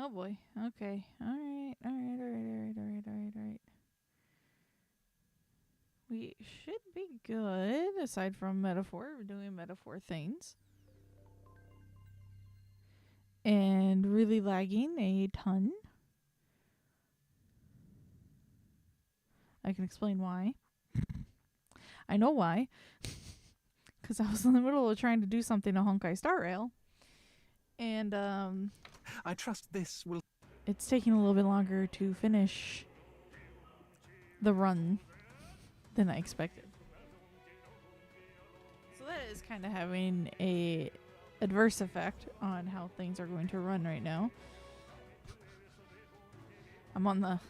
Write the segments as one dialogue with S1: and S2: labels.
S1: Oh boy. Okay. Alright. Alright. We should be good, aside from metaphor. We're doing metaphor things. And really lagging a ton. I can explain why. I know why. Because I was in the middle of trying to do something to Honkai Star Rail. And
S2: I trust this will...
S1: it's taking a little bit longer to finish the run than I expected. So that is kind of having a adverse effect on how things are going to run right now. I'm on a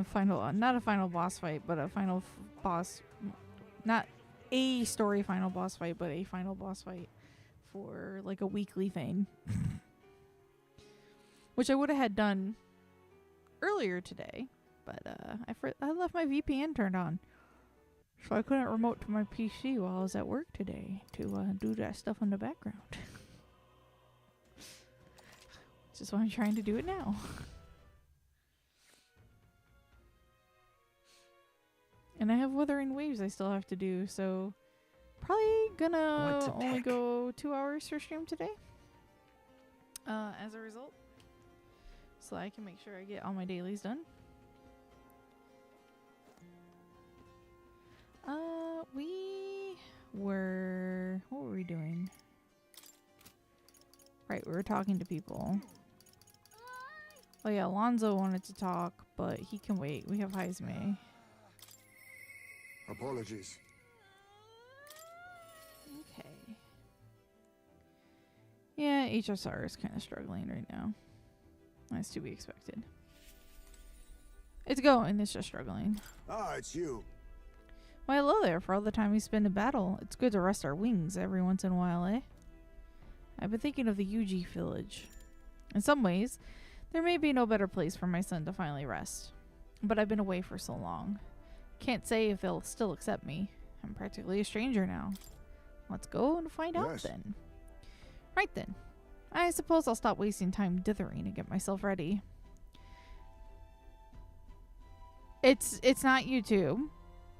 S1: final, not a final boss fight, but a final boss, not a story final boss fight, but a final boss fight for like a weekly thing. Which I would have had done earlier today, but I left my VPN turned on. So I couldn't remote to my PC while I was at work today to do that stuff in the background. Just why I'm trying to do it now. And I have Wuthering Waves I still have to do, so probably gonna only go 2 hours for stream today. As a result. So I can make sure I get all my dailies done. What were we doing? Right, we were talking to people. Oh yeah, Alonzo wanted to talk, but he can wait. We have Heisme.
S3: Apologies.
S1: Okay. Yeah, HSR is kind of struggling right now. That's to be expected. It's going, it's just struggling.
S3: Ah, it's you.
S1: Why, hello there. For all the time we spend in battle, it's good to rest our wings every once in a while, eh? I've been thinking of the Yuji village. In some ways, there may be no better place for my son to finally rest. But I've been away for so long. Can't say if they'll still accept me. I'm practically a stranger now. Let's go and find out then. Right then. I suppose I'll stop wasting time dithering and get myself ready. It's not YouTube.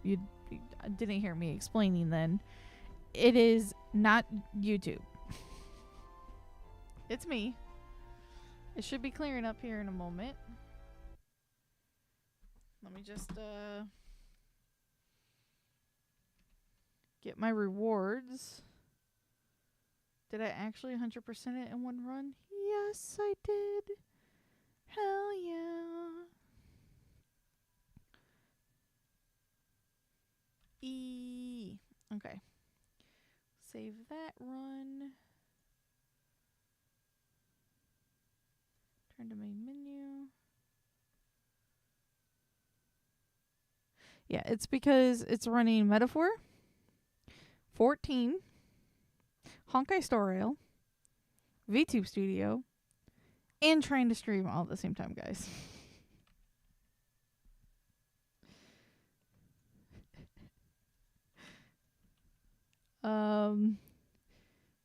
S1: You didn't hear me explaining then. It is not YouTube. It's me. It should be clearing up here in a moment. Let me just get my rewards. Did I actually 100% it in one run? Yes, I did. Hell yeah. Okay. Save that run. Turn to main menu. Yeah, it's because it's running Metaphor, 14, Honkai Star Rail, VTube Studio, and trying to stream all at the same time, guys.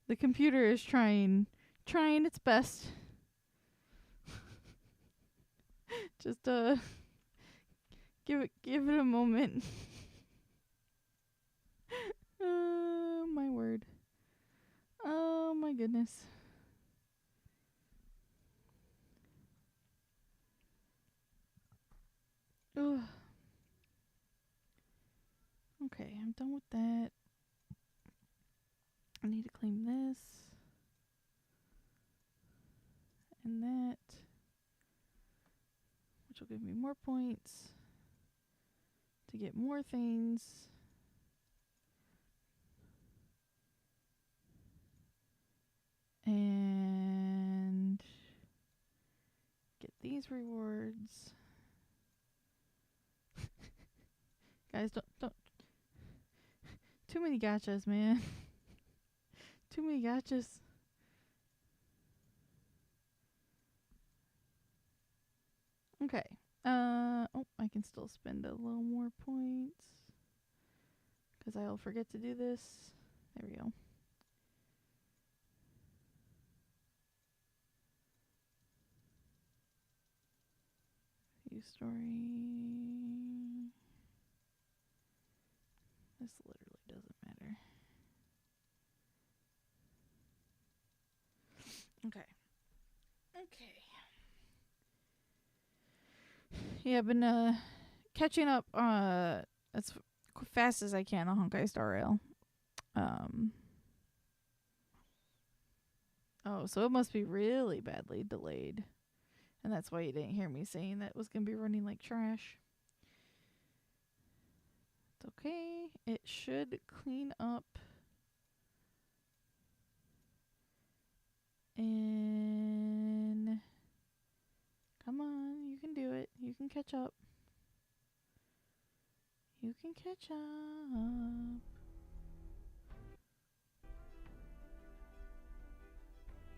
S1: The computer is trying its best. Just give it a moment. Oh my word. Oh my goodness. Ugh. Okay, I'm done with that. I need to claim this. And that. Which will give me more points. To get more things. And get these rewards. Guys, don't. Too many gachas, man. Too many gachas. Okay. Oh, I can still spend a little more points. Because I'll forget to do this. There we go. story. This literally doesn't matter. Okay. Yeah, I've been catching up as fast as I can on Honkai Star Rail. Oh, so it must be really badly delayed. And that's why you didn't hear me saying that it was going to be running like trash. It's okay. It should clean up. And come on, you can do it. You can catch up. You can catch up.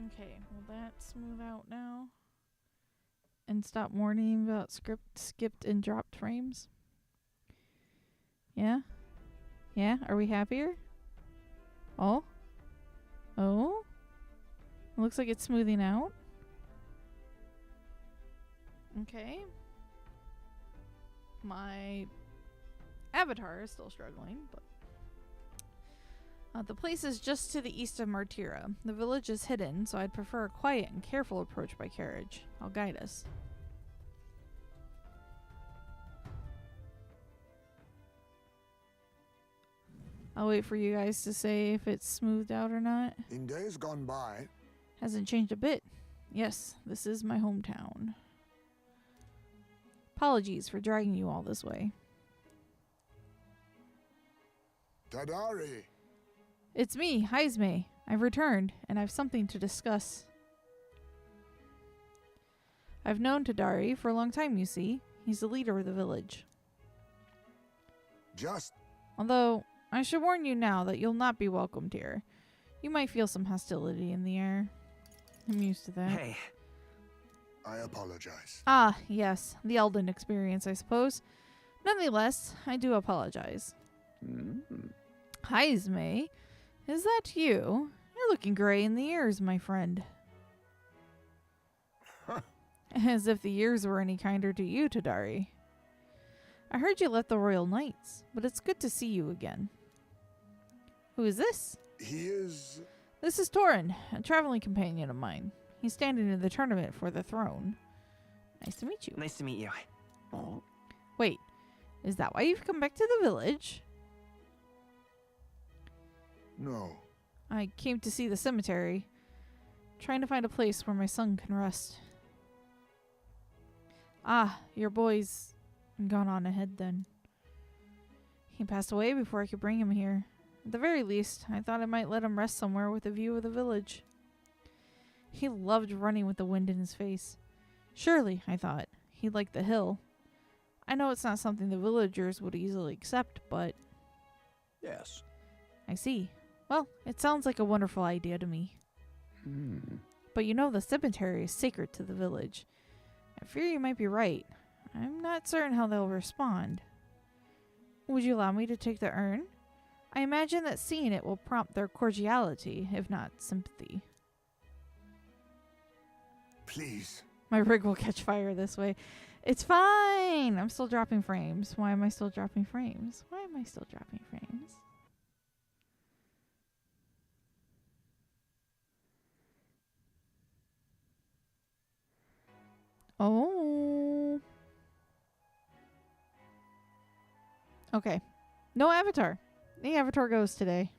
S1: Okay, will that smooth out now? And stop mourning about skipped and dropped frames? Yeah? Yeah? Are we happier? Oh? Oh? Looks like it's smoothing out. Okay. My avatar is still struggling, but the place is just to the east of Martira. The village is hidden, so I'd prefer a quiet and careful approach by carriage. I'll guide us. I'll wait for you guys to say if it's smoothed out or not.
S3: In days gone by,
S1: Hasn't changed a bit. Yes, this is my hometown. Apologies for dragging you all this way.
S3: Tadari,
S1: It's me, Heisme. I've returned, and I've something to discuss. I've known Tadari for a long time, you see. He's the leader of the village.
S3: just
S1: Although, I should warn you now that you'll not be welcomed here. You might feel some hostility in the air. I'm used to that.
S2: Hey,
S3: I apologize.
S1: Ah, yes. The Elden experience, I suppose. Nonetheless, I do apologize. Heisme, is that you? You're looking gray in the ears, my friend. As if the years were any kinder to you, Tadari. I heard you left the Royal Knights, but it's good to see you again. Who is this?
S3: He is...
S1: This is Torin, a traveling companion of mine. He's standing in the tournament for the throne. Nice to meet you.
S2: nice to meet you.
S1: Wait, is that why you've come back to the village?
S3: No.
S1: I came to see the cemetery, trying to find a place where my son can rest. Ah, your boy's gone on ahead then. He passed away before I could bring him here. At the very least, I thought I might let him rest somewhere with a view of the village. He loved running with the wind in his face. Surely, I thought, he liked the hill. I know it's not something the villagers would easily accept, but...
S4: Yes.
S1: I see. Well, it sounds like a wonderful idea to me. But you know the cemetery is sacred to the village. I fear you might be right. I'm not certain how they'll respond. Would you allow me to take the urn? I imagine that seeing it will prompt their cordiality, if not sympathy.
S3: Please.
S1: My rig will catch fire this way. It's fine! I'm still dropping frames. Why am I still dropping frames? Why am I still dropping frames? Oh. Okay. No avatar. The avatar goes today.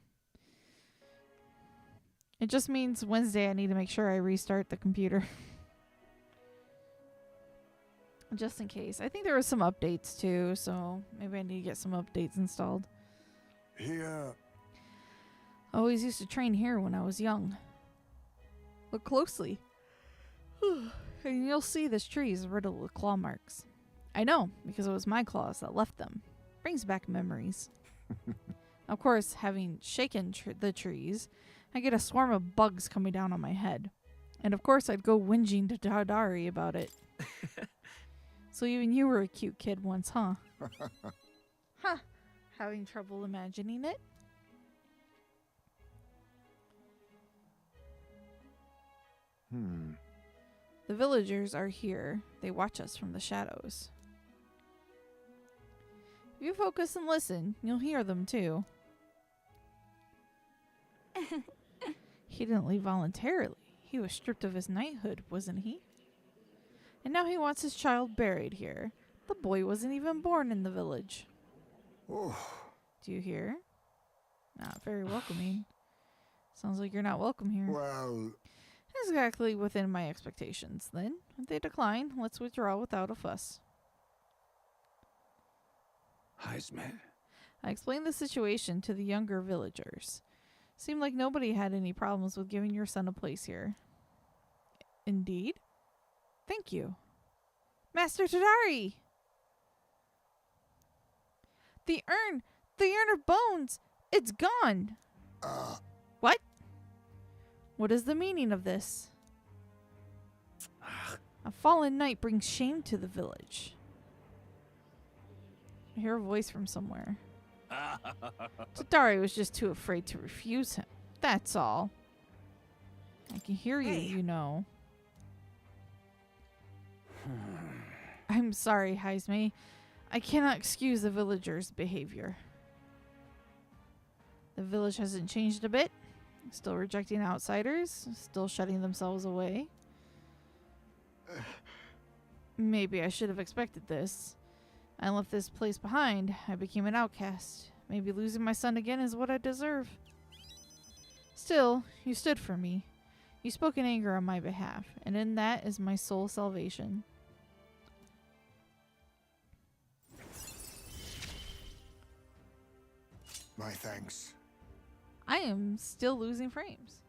S1: It just means Wednesday I need to make sure I restart the computer. Just in case. I think there was some updates too, so maybe I need to get some updates installed.
S3: Here...
S1: I always used to train here when I was young. Look closely. And you'll see this tree is riddled with claw marks. I know, because it was my claws that left them. Brings back memories. Of course, having shaken the trees, I get a swarm of bugs coming down on my head. And of course, I'd go whinging to Tadari about it. So even you were a cute kid once, huh? Huh. Having trouble imagining it? The villagers are here. They watch us from the shadows. If you focus and listen, you'll hear them too. He didn't leave voluntarily. He was stripped of his knighthood, wasn't he? And now he wants his child buried here. The boy wasn't even born in the village.
S3: Oh,
S1: Do you hear? Not very welcoming. Sounds like you're not welcome here.
S3: well,
S1: Exactly within my expectations, then. If they decline, let's withdraw without a fuss.
S4: Heisman.
S1: I explained the situation to the younger villagers. Seemed like nobody had any problems with giving your son a place here. Indeed? Thank you. Master Tadari! The urn of bones! It's gone! What? What is the meaning of this? A fallen knight brings shame to the village. I hear a voice from somewhere. Tadari was just too afraid to refuse him. That's all. I can hear you, you know. I'm sorry, Heisme. I cannot excuse the villagers' behavior. The village hasn't changed a bit. Still rejecting outsiders. Still shutting themselves away. Maybe I should have expected this. I left this place behind. I became an outcast. Maybe losing my son again is what I deserve. Still, you stood for me. You spoke in anger on my behalf, and in that is my sole salvation.
S3: my thanks.
S1: I am still losing frames.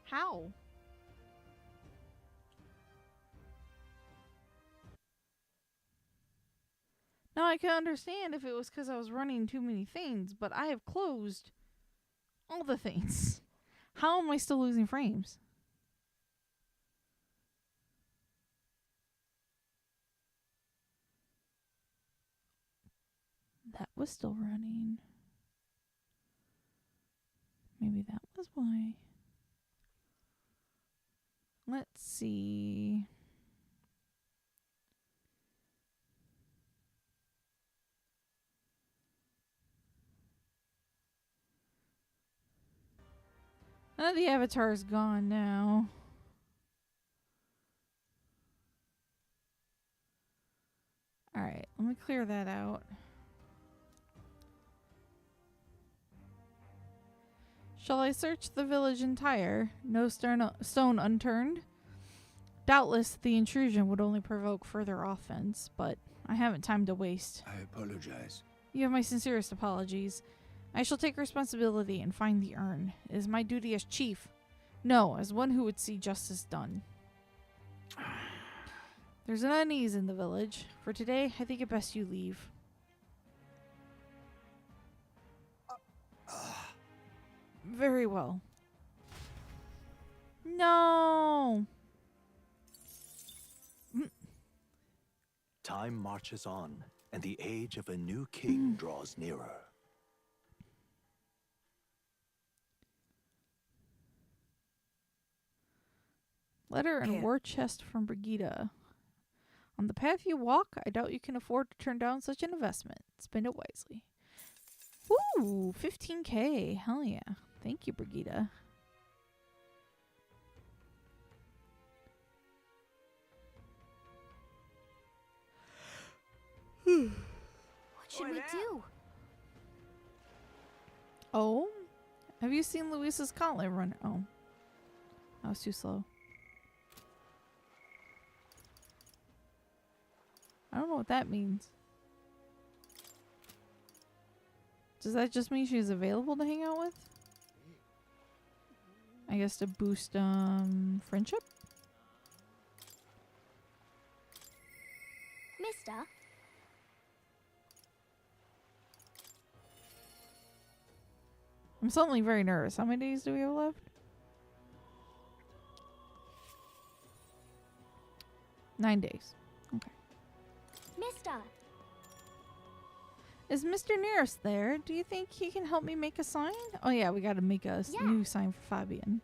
S1: How? Now I can understand if it was because I was running too many things, but I have closed all the things. How am I still losing frames? That was still running. Maybe that was why. Let's see. The avatar is gone now. Alright, let me clear that out. Shall I search the village entire? No stone unturned? Doubtless the intrusion would only provoke further offense, but I haven't time to waste.
S4: I apologize.
S1: You have my sincerest apologies. I shall take responsibility and find the urn. It is my duty as chief. No, as one who would see justice done. There's an unease in the village. For today, I think it best you leave. Very well. No!
S4: Time marches on, and the age of a new king draws nearer.
S1: Letter and war chest from Brigida. On the path you walk, I doubt you can afford to turn down such an investment. Spend it wisely. Woo! 15k. Hell yeah. Thank you, Brigida.
S5: What should we do?
S1: Oh? Have you seen Luisa's gauntlet run? Oh. That was too slow. I don't know what that means. Does that just mean she's available to hang out with? I guess to boost friendship?
S5: Mister?
S1: I'm suddenly very nervous. How many days do we have left? 9 days. Okay.
S5: Mister?
S1: Is Mr. Nearest there? Do you think he can help me make a sign? Oh yeah, we gotta make a new sign for Fabian.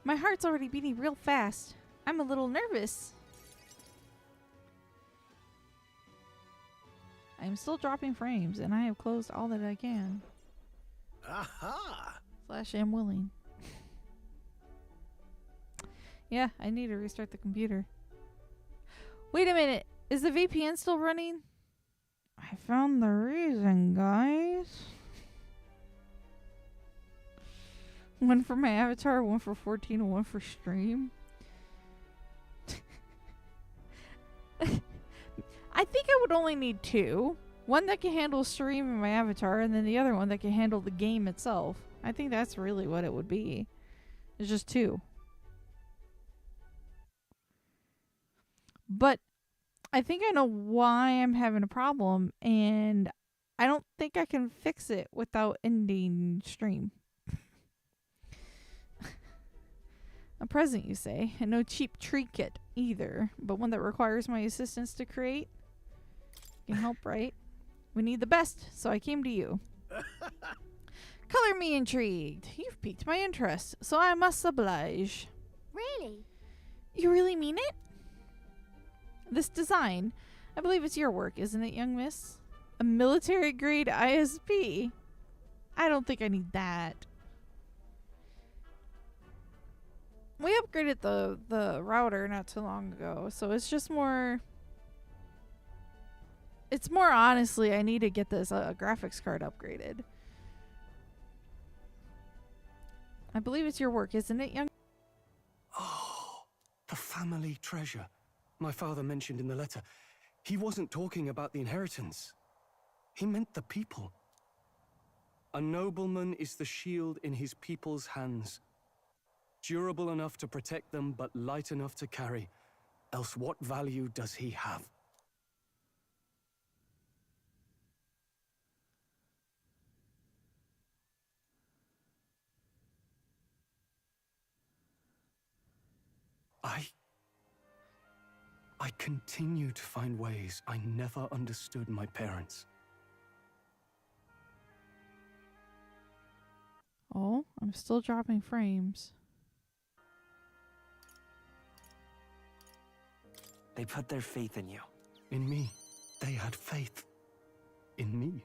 S1: My heart's already beating real fast. I'm a little nervous. I'm still dropping frames, and I have closed all that I can.
S4: Aha!
S1: / am willing. Yeah, I need to restart the computer. Wait a minute. Is the VPN still running? I found the reason, guys. One for my avatar, one for 14, and one for stream. I think I would only need 2. One that can handle stream and my avatar, and then the other one that can handle the game itself. I think that's really what it would be. It's just 2. But I think I know why I'm having a problem, and I don't think I can fix it without ending stream. A present, you say, and no cheap tree kit either, but one that requires my assistance to create. Can help, right? We need the best, so I came to you. Color me intrigued. You've piqued my interest, so I must oblige.
S5: Really?
S1: You really mean it? This design, I believe it's your work, isn't it, young miss? A military-grade ISP. I don't think I need that. We upgraded the router not too long ago, so it's just more... It's more honestly, I need to get this graphics card upgraded. I believe it's your work, isn't it, young?
S2: Oh, the family treasure my father mentioned in the letter. He wasn't talking about the inheritance. He meant the people. A nobleman is the shield in his people's hands. Durable enough to protect them, but light enough to carry. Else what value does he have? I continue to find ways I never understood my parents.
S1: Oh, I'm still dropping frames.
S6: They put their faith in you.
S2: In me. They had faith. In me.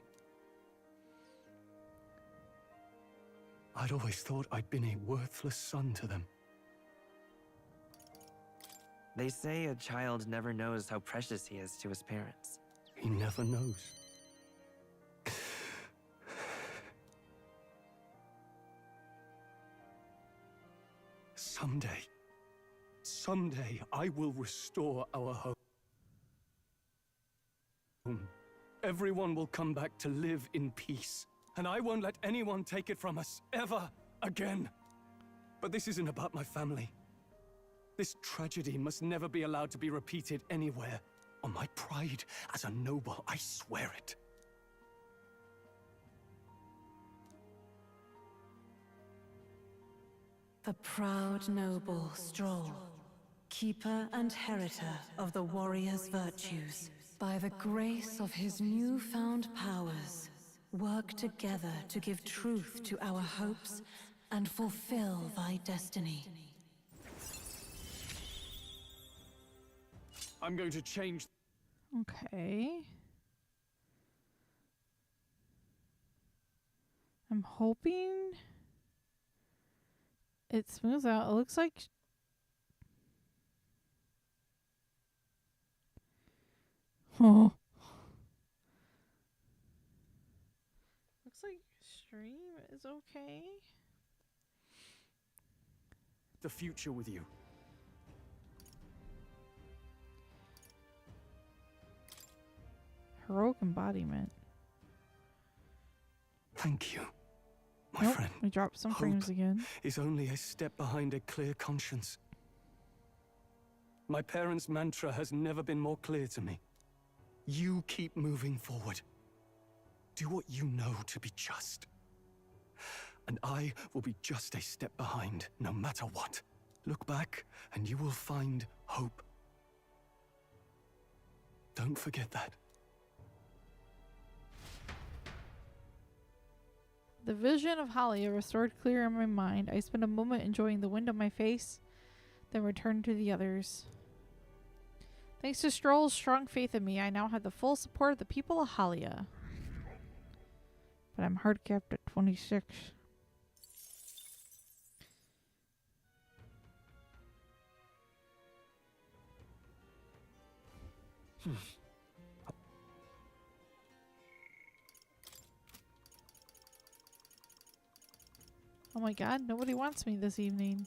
S2: I'd always thought I'd been a worthless son to them.
S6: They say a child never knows how precious he is to his parents.
S2: He never knows. Someday, I will restore our home. Everyone will come back to live in peace, and I won't let anyone take it from us, ever again. But this isn't about my family. This tragedy must never be allowed to be repeated anywhere. On my pride as a noble, I swear it.
S7: The proud noble Stroll, keeper and heritor of the warrior's virtues, by the grace of his newfound powers, work together to give truth to our hopes and fulfill thy destiny.
S2: I'm going to change.
S1: Okay. I'm hoping it smooths out. It looks like... Oh. Looks like stream is okay.
S2: The future with you.
S1: Heroic embodiment.
S2: Thank you, my
S1: Nope,
S2: friend.
S1: we dropped some frames
S2: Hope
S1: again.
S2: is only a step behind a clear conscience. My parents' mantra has never been more clear to me. You keep moving forward. Do what you know to be just. And I will be just a step behind, no matter what. Look back, and you will find hope. Don't forget that.
S1: The vision of Halia restored clear in my mind. I spent a moment enjoying the wind on my face, then returned to the others. Thanks to Stroll's strong faith in me, I now have the full support of the people of Halia. But I'm hard capped at 26. Oh my god, nobody wants me this evening.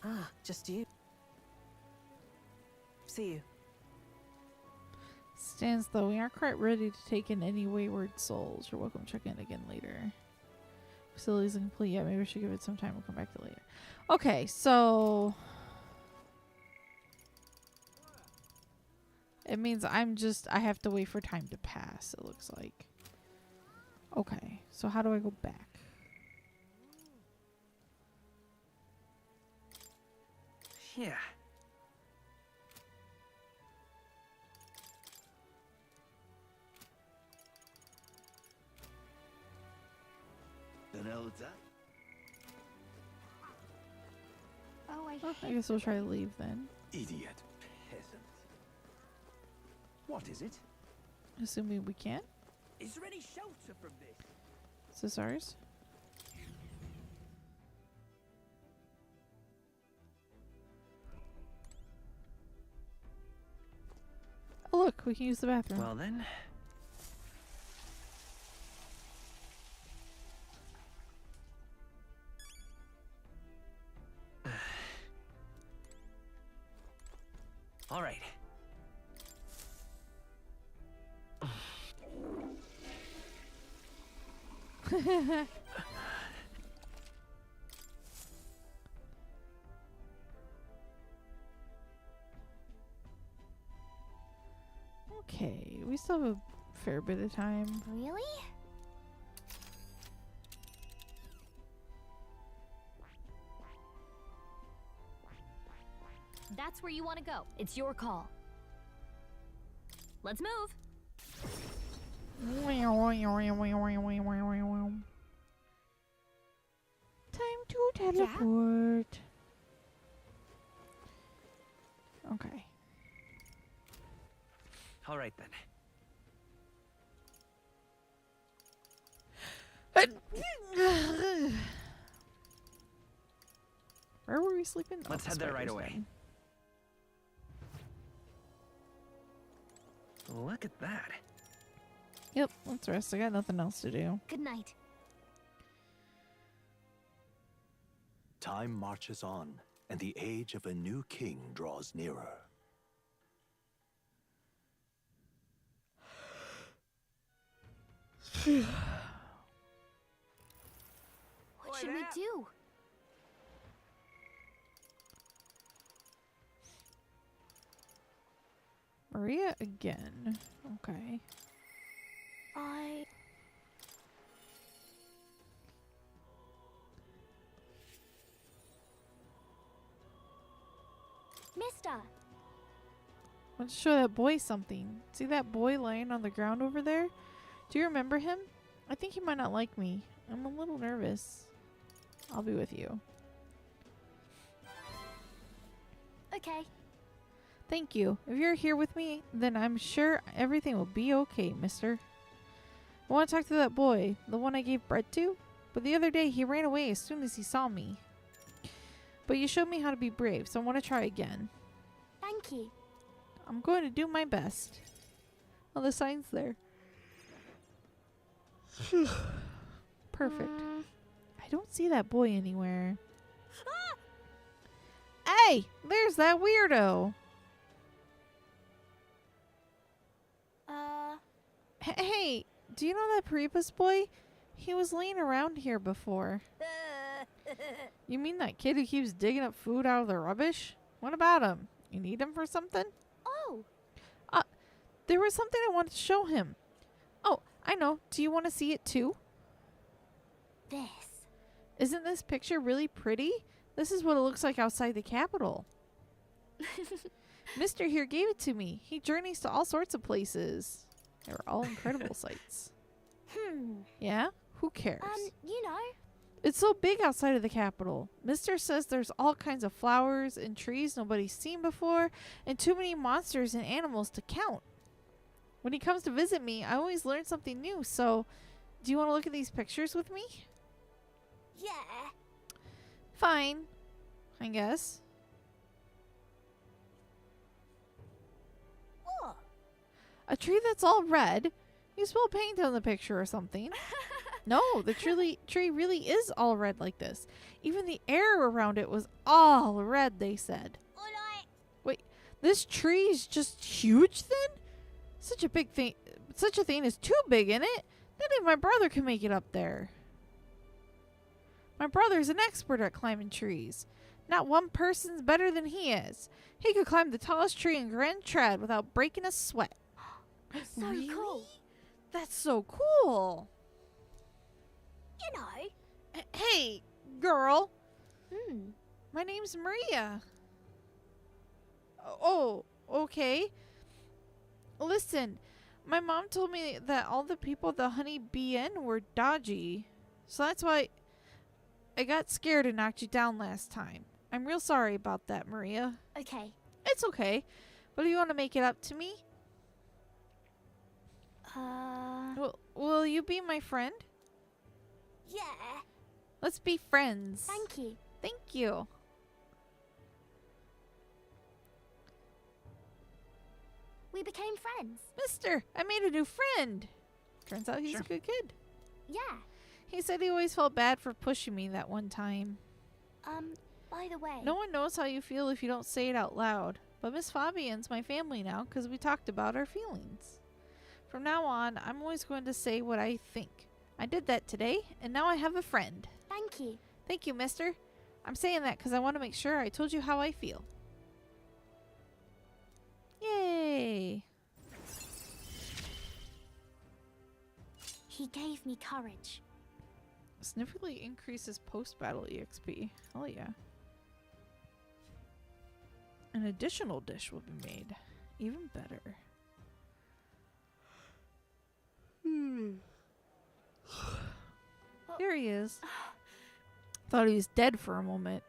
S8: Ah, just you. See you.
S1: Stands though, we aren't quite ready to take in any wayward souls. You're welcome to check in again later. Facility's incomplete yet. Maybe we should give it some time. We'll come back to it later. Okay, so it means I have to wait for time to pass, it looks like. Okay, so how do I go back?
S6: Yeah.
S4: Then Elza?
S5: Oh, I
S1: Oh, I
S5: hate
S1: guess we'll try to leave then.
S4: Idiot peasant. What is it?
S1: Assuming we can.
S9: Is there any shelter from this?
S1: Is this ours? Oh look, we can use the bathroom.
S6: Well then. All right.
S1: Okay, we still have a fair bit of time.
S5: Really? That's where you want to go. It's your call. Let's move.
S1: Time to teleport. Okay.
S6: All right then.
S1: Where were we sleeping? Oh,
S6: Let's
S1: the
S6: head there right
S1: spiders
S6: away.
S1: then.
S6: Look at that.
S1: Yep, let's rest. I got nothing else to do.
S5: Good night.
S4: Time marches on, and the age of a new king draws nearer.
S5: What should we do?
S1: Maria again. Okay.
S5: Mister.
S1: Let's show that boy something. See that boy lying on the ground over there? Do you remember him? I think he might not like me. I'm a little nervous. I'll be with you.
S5: Okay.
S1: Thank you. If you're here with me, then I'm sure everything will be okay, mister. I want to talk to that boy, the one I gave bread to. But the other day, he ran away as soon as he saw me. But you showed me how to be brave, so I want to try again.
S5: Thank you.
S1: I'm going to do my best. Oh, the sign's there. Perfect. I don't see that boy anywhere. Hey, there's that weirdo. Hey, do you know that Peripas boy? He was laying around here before. You mean that kid who keeps digging up food out of the rubbish? What about him? You need him for something?
S5: Oh,
S1: there was something I wanted to show him. Oh, I know. Do you want to see it too?
S5: This.
S1: Isn't this picture really pretty? This is what it looks like outside the Capitol. Mister here gave it to me. He journeys to all sorts of places. They were all incredible sights. Yeah? Who cares?
S5: You know.
S1: It's so big outside of the Capitol. Mister says there's all kinds of flowers and trees nobody's seen before, and too many monsters and animals to count. When he comes to visit me, I always learn something new, so do you want to look at these pictures with me?
S5: Yeah.
S1: Fine, I guess.
S5: What?
S1: A tree that's all red? You spilled paint on the picture or something. No, the tree really is all red like this. Even the air around it was all red, they said.
S5: Alright.
S1: Wait, this tree's just huge then? Such a thing is too big, isn't it? Not even my brother can make it up there. My brother's an expert at climbing trees. Not one person's better than he is. He could climb the tallest tree in Grand Trad without breaking a sweat.
S5: So
S1: Really?
S5: cool.
S1: That's so cool.
S5: You know.
S1: Hey, girl.
S5: Hmm.
S1: My name's Maria. Oh, okay. Listen, my mom told me that all the people the honey bee in were dodgy. So that's why I got scared and knocked you down last time. I'm real sorry about that, Maria.
S5: Okay.
S1: It's okay. But do you want to make it up to me? Will you be my friend?
S5: Yeah.
S1: Let's be friends.
S5: Thank you.
S1: Thank you.
S5: We became friends.
S1: Mister, I made a new friend. Turns out he's a good kid.
S5: Yeah.
S1: He said he always felt bad for pushing me that one time.
S5: By the way.
S1: No one knows how you feel if you don't say it out loud. But Miss Fabian's my family now because we talked about our feelings. From now on, I'm always going to say what I think. I did that today, and now I have a friend.
S5: Thank you.
S1: Thank you, mister. I'm saying that because I want to make sure I told you how I feel. Yay!
S5: He gave me courage.
S1: Significantly increases post-battle EXP. Hell yeah. An additional dish will be made. Even better. There he is. Thought he was dead for a moment.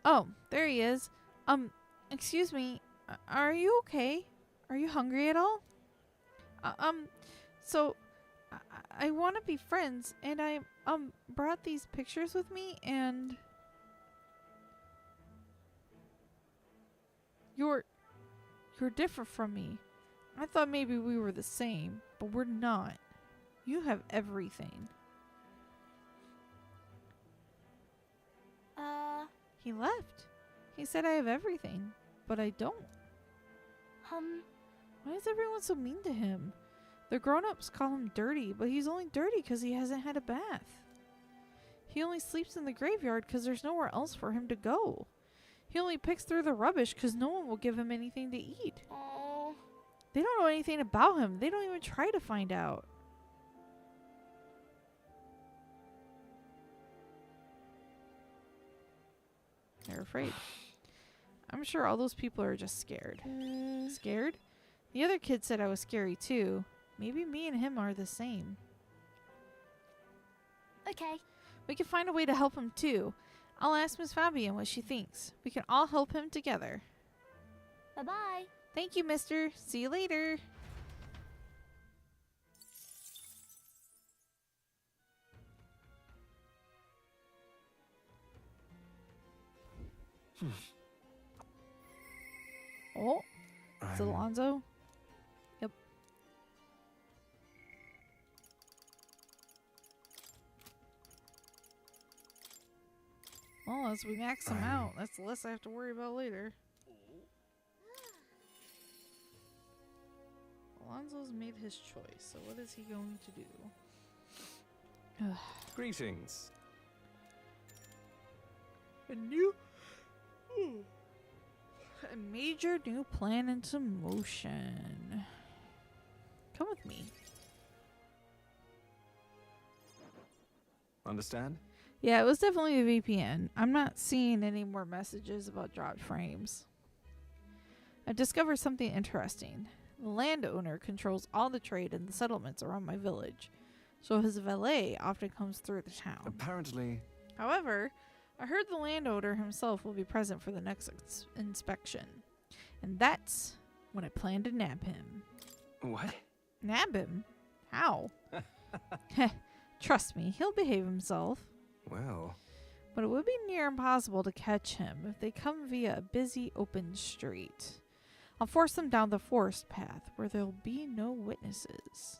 S1: Oh, there he is. Excuse me. Are you okay? Are you hungry at all? So I want to be friends, and I brought these pictures with me, and you're different from me. I thought maybe we were the same, but we're not. You have everything. He left. He said I have everything, but I don't. Why is everyone so mean to him? The grown-ups call him dirty, but he's only dirty because he hasn't had a bath. He only sleeps in the graveyard because there's nowhere else for him to go. He only picks through the rubbish because no one will give him anything to eat. They don't know anything about him. They don't even try to find out. They're afraid. I'm sure all those people are just scared. Scared? The other kid said I was scary too. Maybe me and him are the same.
S5: Okay.
S1: We can find a way to help him too. I'll ask Miss Fabian what she thinks. We can all help him together.
S5: Bye-bye.
S1: Thank you, mister. See you later. Oh, it's Alonzo. Yep. Well, as we max him out, that's the less I have to worry about later. Alonzo's made his choice, so what is he going to do?
S2: Greetings.
S1: A major new plan into motion. Come with me.
S4: Understand?
S1: Yeah, it was definitely a VPN. I'm not seeing any more messages about dropped frames. I discovered something interesting. The landowner controls all the trade in the settlements around my village, so his valet often comes through the town.
S4: Apparently.
S1: However, I heard the landowner himself will be present for the next inspection, and that's when I plan to nab him.
S2: What?
S1: Nab him? How? Heh, trust me, he'll behave himself.
S2: Well,
S1: But it would be near impossible to catch him if they come via a busy open street. I'll force them down the forest path where there'll be no witnesses.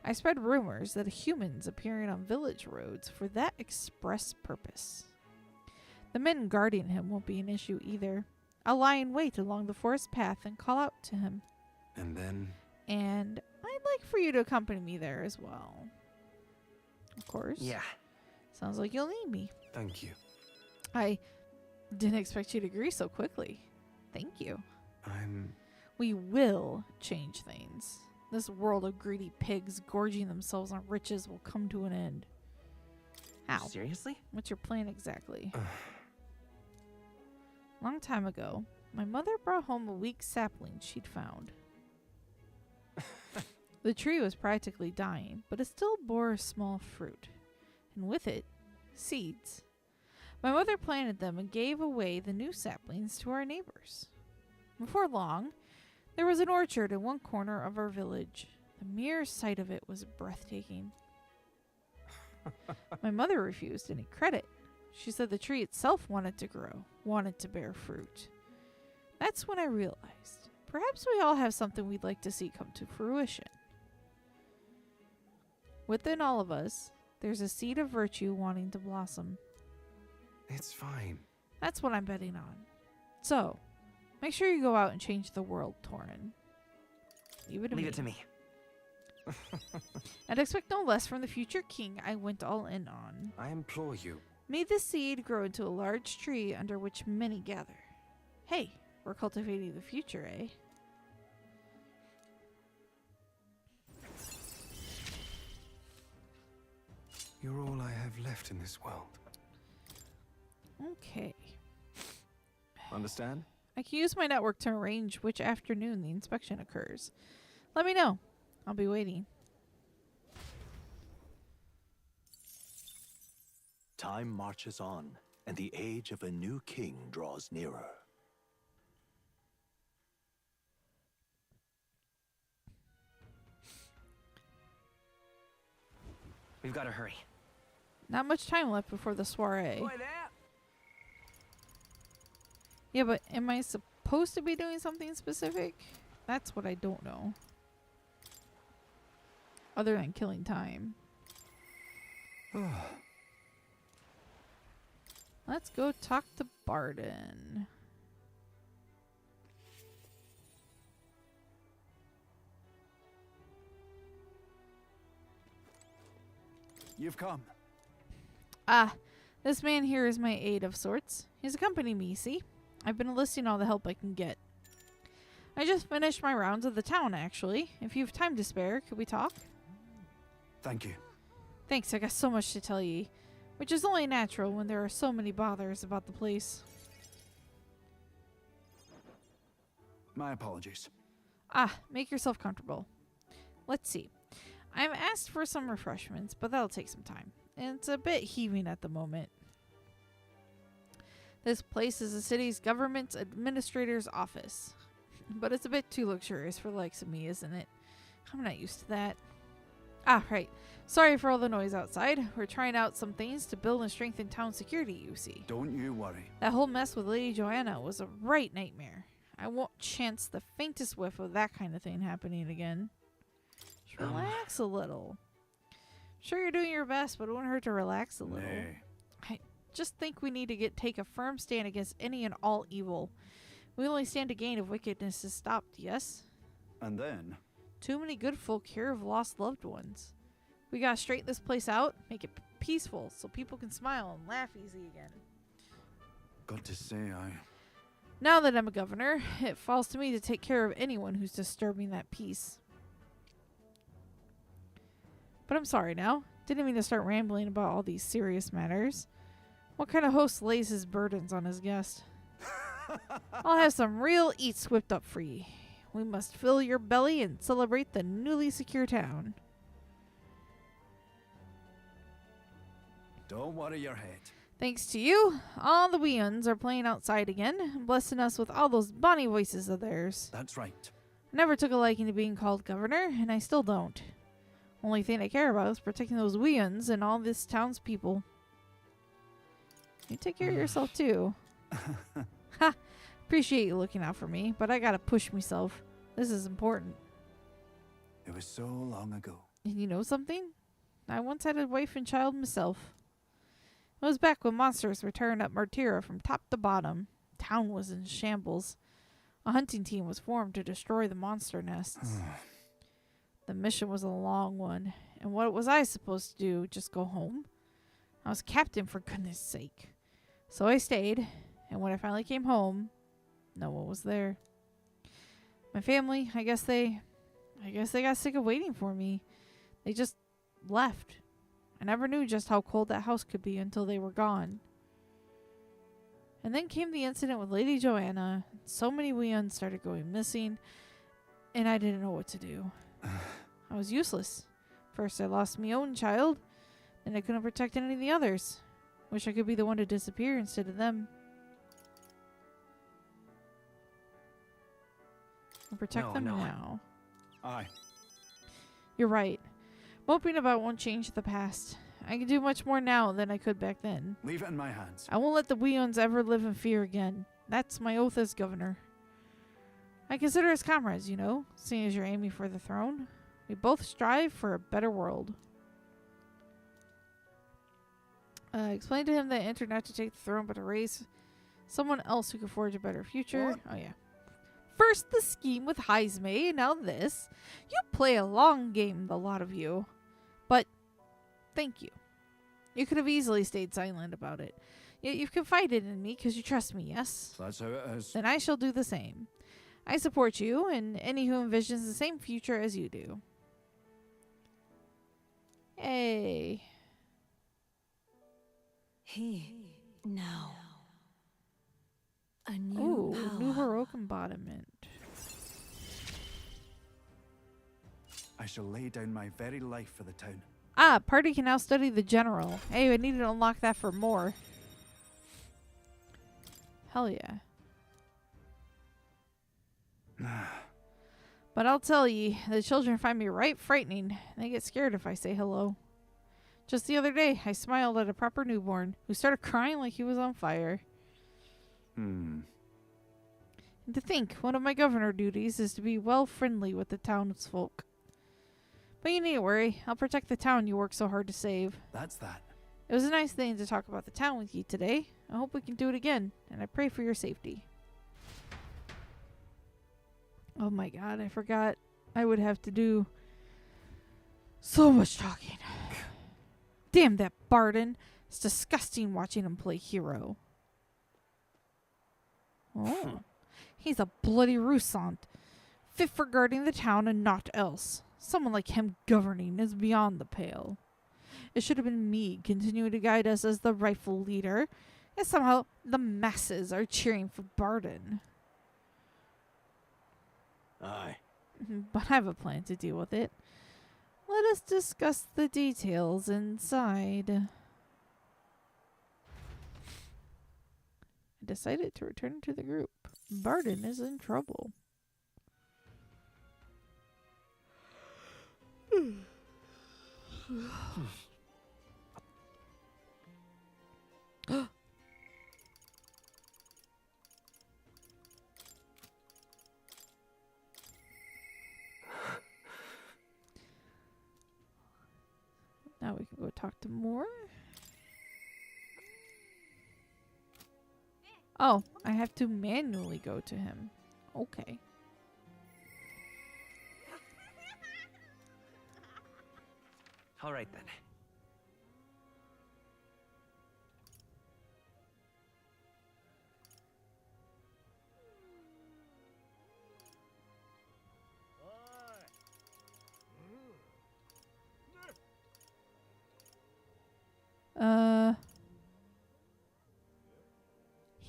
S1: I spread rumors that humans appearing on village roads for that express purpose. The men guarding him won't be an issue either. I'll lie in wait along the forest path and call out to him.
S2: and then...
S1: And I'd like for you to accompany me there as well. Of course.
S6: Yeah.
S1: Sounds like you'll need me.
S2: Thank you.
S1: I didn't expect you to agree so quickly. Thank you. We will change things. This world of greedy pigs gorging themselves on riches will come to an end. How?
S6: Seriously?
S1: What's your plan exactly? Long time ago, my mother brought home a weak sapling she'd found. The tree was practically dying, but it still bore a small fruit, and with it, seeds. My mother planted them and gave away the new saplings to our neighbors. Before long, there was an orchard in one corner of our village. The mere sight of it was breathtaking. My mother refused any credit. She said the tree itself wanted to grow, wanted to bear fruit. That's when I realized perhaps we all have something we'd like to see come to fruition. Within all of us, there's a seed of virtue wanting to blossom.
S2: It's fine.
S1: That's what I'm betting on. So, make sure you go out and change the world, Torin. Leave it to me. And expect no less from the future king I went all in on.
S2: I implore you.
S1: May the seed grow into a large tree under which many gather. Hey, we're cultivating the future, eh?
S2: You're all I have left in this world.
S1: Okay.
S4: Understand?
S1: I can use my network to arrange which afternoon the inspection occurs. Let me know. I'll be waiting.
S4: Time marches on, and the age of a new king draws nearer.
S6: We've got to hurry.
S1: Not much time left before the soiree.
S9: Boy, there.
S1: Yeah, but am I supposed to be doing something specific? That's what I don't know. Other than killing time. Let's go talk to Barden.
S9: You've come.
S1: Ah, this man here is my aide of sorts. He's accompanying me, see? I've been enlisting all the help I can get. I just finished my rounds of the town, actually. If you have time to spare, could we talk?
S9: Thank you.
S1: Thanks, I got so much to tell ye. Which is only natural when there are so many bothers about the place.
S9: My apologies.
S1: Ah, make yourself comfortable. Let's see. I'm asked for some refreshments, but that'll take some time. And it's a bit heaving at the moment. This place is the city's government administrator's office. But it's a bit too luxurious for the likes of me, isn't it? I'm not used to that. Ah, right. Sorry for all the noise outside. We're trying out some things to build and strengthen town security, you see.
S9: Don't you worry.
S1: That whole mess with Lady Joanna was a right nightmare. I won't chance the faintest whiff of that kind of thing happening again. Just relax a little. Sure, you're doing your best, but it won't hurt to relax a little.
S9: Nay.
S1: I just think we need to take a firm stand against any and all evil. We only stand to gain if wickedness is stopped, yes?
S9: And then?
S1: Too many good folk here have lost loved ones. We gotta straighten this place out, make it peaceful, so people can smile and laugh easy again.
S9: Got to say,
S1: Now that I'm a governor, it falls to me to take care of anyone who's disturbing that peace. But I'm sorry now. Didn't mean to start rambling about all these serious matters. What kind of host lays his burdens on his guest? I'll have some real eats whipped up for ye. We must fill your belly and celebrate the newly secure town.
S9: Don't worry your head.
S1: Thanks to you, all the wee uns are playing outside again, blessing us with all those bonny voices of theirs.
S9: That's right.
S1: I never took a liking to being called governor, and I still don't. Only thing I care about is protecting those wee uns and all this town's people. You take care of yourself too. Ha! Appreciate you looking out for me, but I gotta push myself. This is important.
S9: It was so long ago.
S1: And you know something? I once had a wife and child myself. It was back when monsters were tearing up Martira from top to bottom. Town was in shambles. A hunting team was formed to destroy the monster nests. The mission was a long one, and what was I supposed to do? Just go home? I was captain, for goodness sake. So I stayed, and when I finally came home, no one was there. My family, I guess they got sick of waiting for me. They just left. I never knew just how cold that house could be until they were gone. And then came the incident with Lady Joanna. So many wee uns started going missing, and I didn't know what to do. I was useless. First I lost my own child, then I couldn't protect any of the others. Wish I could be the one to disappear instead of them. I'll protect them now.
S9: Aye.
S1: You're right. Moping about won't change the past. I can do much more now than I could back then.
S9: Leave it in my hands.
S1: I won't let the wee uns ever live in fear again. That's my oath as governor. I consider us comrades, you know, seeing as you're aiming for the throne. We both strive for a better world. Explain to him that I entered not to take the throne, but to raise someone else who could forge a better future.
S9: What?
S1: Oh, yeah. First the scheme with Heismay, and now this. You play a long game, the lot of you. But, thank you. You could have easily stayed silent about it. Yet you've confided in me because you trust me, yes?
S9: That's how it is.
S1: Then I shall do the same. I support you and any who envisions the same future as you do. Yay.
S7: He now. A new
S1: Ooh,
S7: power.
S1: new heroic embodiment.
S9: I shall lay down my very life for the town.
S1: Ah, party can now study the general. Hey, I need to unlock that for more. Hell yeah. But I'll tell ye, the children find me right frightening. They get scared if I say hello. Just the other day, I smiled at a proper newborn who started crying like he was on fire. And to think, one of my governor duties is to be well friendly with the townsfolk. But you needn't worry, I'll protect the town you work so hard to save.
S9: That's that.
S1: It was a nice thing to talk about the town with you today. I hope we can do it again, and I pray for your safety. Oh my god, I forgot I would have to do so much talking. Damn that Barden. It's disgusting watching him play hero. Oh. He's a bloody Roussant, fit for guarding the town and naught else. Someone like him governing is beyond the pale. It should have been me continuing to guide us as the rightful leader, and somehow the masses are cheering for Barden.
S4: Aye.
S1: But I have a plan to deal with it. Let us discuss the details inside. I decided to return to the group. Barden is in trouble. Now we can go talk to more. Oh, I have to manually go to him. Okay.
S6: All right then.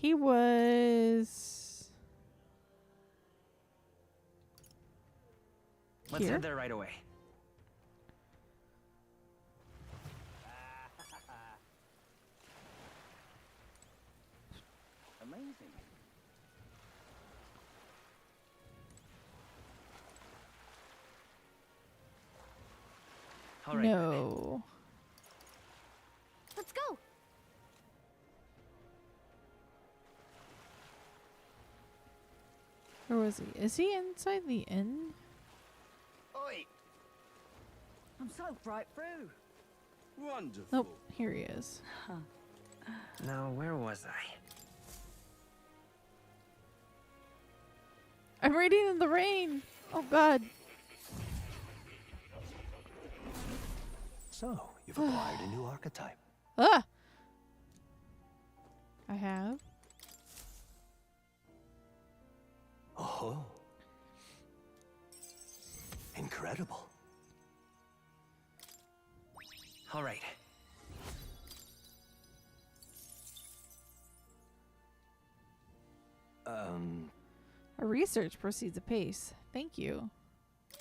S1: He was
S6: Let's
S1: here.
S6: head there right away.
S9: Amazing.
S6: All right.
S1: No.
S5: Let's go.
S1: Where was he? Is he inside the inn?
S9: Oi! I'm so right through. Wonderful.
S1: Nope. Here he is.
S6: Now, where was I?
S1: I'm reading in the rain. Oh God.
S4: So, you've acquired a new archetype.
S1: Ah. I have.
S4: Oh. Incredible.
S6: All right.
S1: Our research proceeds apace. Thank you.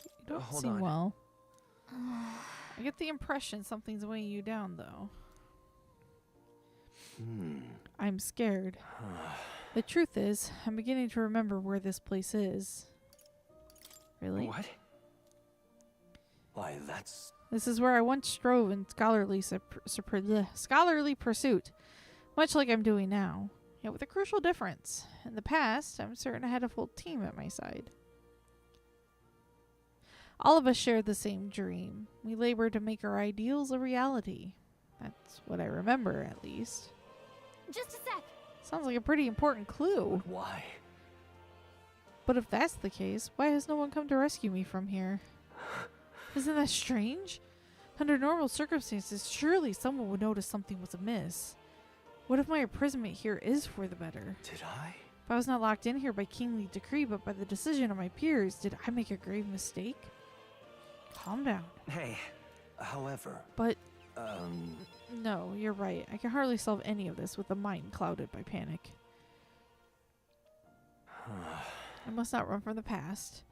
S1: You don't
S6: Hold
S1: seem
S6: on.
S1: well. I get the impression something's weighing you down, though. I'm scared. The truth is, I'm beginning to remember where this place is. Really?
S6: What?
S4: Why, that's...
S1: This is where I once strove in scholarly pursuit, much like I'm doing now. Yet with a crucial difference. In the past, I'm certain I had a full team at my side. All of us shared the same dream. We labored to make our ideals a reality. That's what I remember, at least.
S5: Just a sec.
S1: Sounds like a pretty important clue.
S4: Why?
S1: But if that's the case, why has no one come to rescue me from here? Isn't that strange? Under normal circumstances, surely someone would notice something was amiss. What if my imprisonment here is for the better?
S4: Did I?
S1: If I was not locked in here by kingly decree, but by the decision of my peers, did I make a grave mistake? Calm down.
S6: Hey,
S4: However,
S1: But no, you're right. I can hardly solve any of this with a mind clouded by panic. I must not run from the past.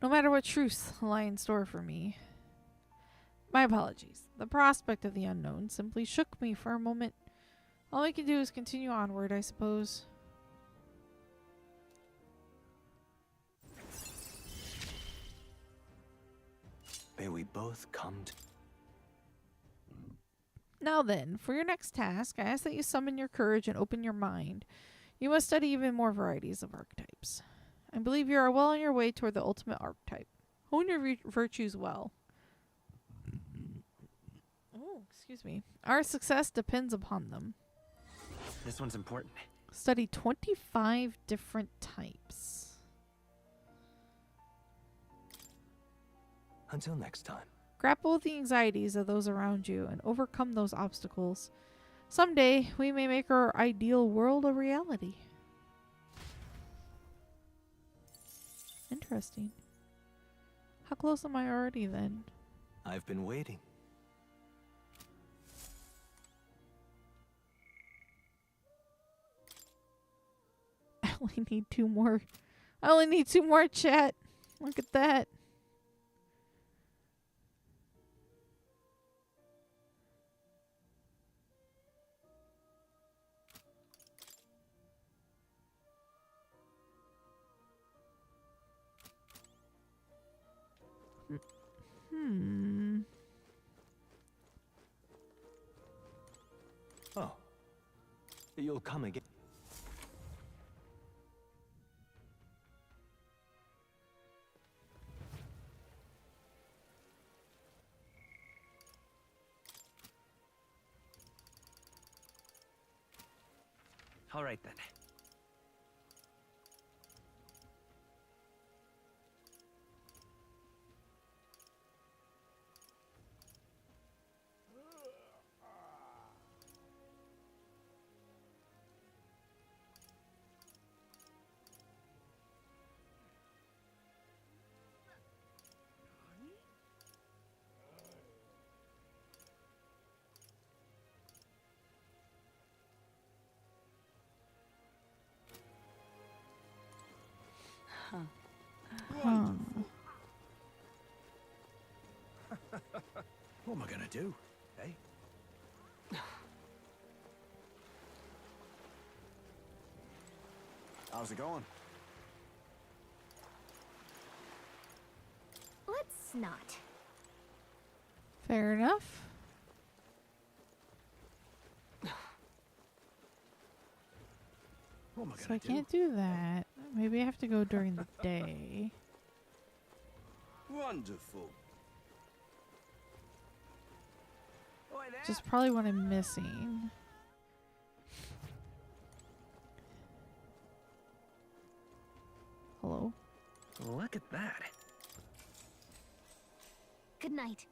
S1: No matter what truths lie in store for me. My apologies. The prospect of the unknown simply shook me for a moment. All I can do is continue onward, I suppose.
S4: may we both come to...
S1: Now then, for your next task, I ask that you summon your courage and open your mind. You must study even more varieties of archetypes. I believe you are well on your way toward the ultimate archetype. Hone your virtues well. Oh, excuse me. Our success depends upon them.
S6: this one's important.
S1: Study 25 different types.
S4: Until next time.
S1: Grapple with the anxieties of those around you and overcome those obstacles. Someday, we may make our ideal world a reality. Interesting. How close am I already then?
S4: I've been waiting.
S1: I only need two more. I only need two more, chat. Look at that.
S4: Oh. You'll come again.
S6: All right then.
S1: Huh.
S4: What am I gonna do? Eh?
S9: How's it going?
S5: Let's not.
S1: Fair enough.
S4: What am I
S1: So
S4: gonna
S1: I
S4: do?
S1: can't do that. Maybe I have to go during the day.
S8: Wonderful.
S1: Just probably what I'm missing. Hello?
S6: Look at that.
S5: Good night.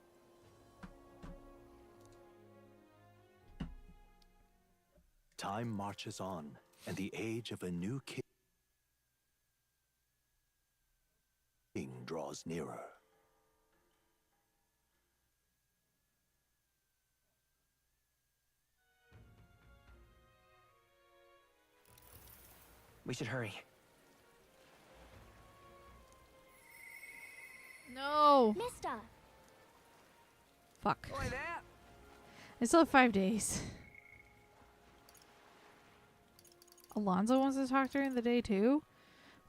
S4: Time marches on, and the age of a new king draws nearer.
S6: We should hurry.
S1: No!
S5: Mister!
S1: Fuck. I still have 5 days. Alonso wants to talk during the day too?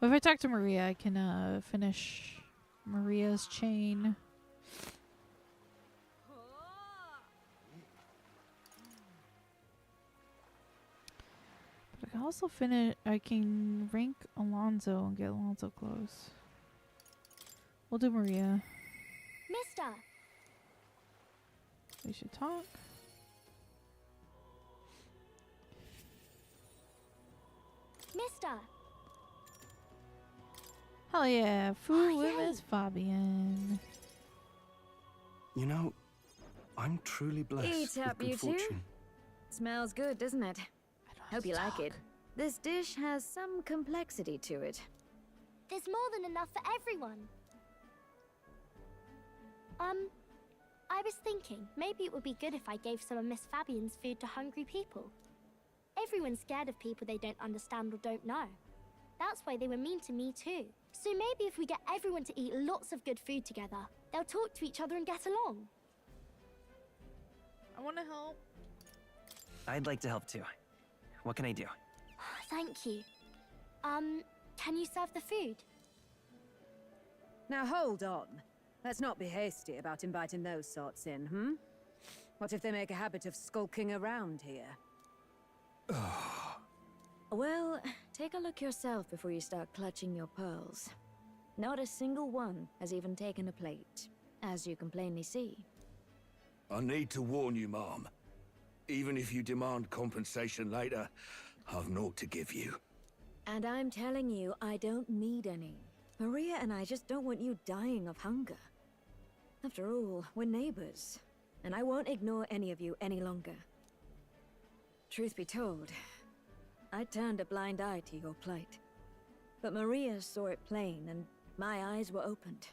S1: Well, if I talk to Maria, I can finish Maria's chain. But I can also finish. I can rank Alonso and get Alonso close. We'll do Maria.
S5: Mister!
S1: We should talk.
S5: Mister!
S1: Hell yeah, food
S5: Oh,
S1: with
S5: yay.
S1: Miss Fabian.
S2: You know, I'm truly blessed
S10: Eat
S2: with
S10: up,
S2: good
S10: you two.
S2: fortune.
S10: Smells good, doesn't it?
S1: I don't have
S10: Hope
S1: to
S10: you like
S1: talk.
S10: it. This dish has some complexity to it.
S5: There's more than enough for everyone. I was thinking maybe it would be good if I gave some of Miss Fabian's food to hungry people. Everyone's scared of people they don't understand or don't know. That's why they were mean to me too. So maybe if we get everyone to eat lots of good food together, they'll talk to each other and get along.
S1: I want to help.
S6: I'd like to help too. What can I do?
S5: Thank you. Can you serve the food?
S11: Now hold on. Let's not be hasty about inviting those sorts in, hmm? What if they make a habit of skulking around here?
S10: Well, take a look yourself before you start clutching your pearls. Not a single one has even taken a plate, as you can plainly see.
S8: I need to warn you, Mom. Even if you demand compensation later, I've naught to give you.
S10: And I'm telling you, I don't need any. Maria and I just don't want you dying of hunger. After all, we're neighbors, and I won't ignore any of you any longer. Truth be told, I turned a blind eye to your plight. But Maria saw it plain, and my eyes were opened.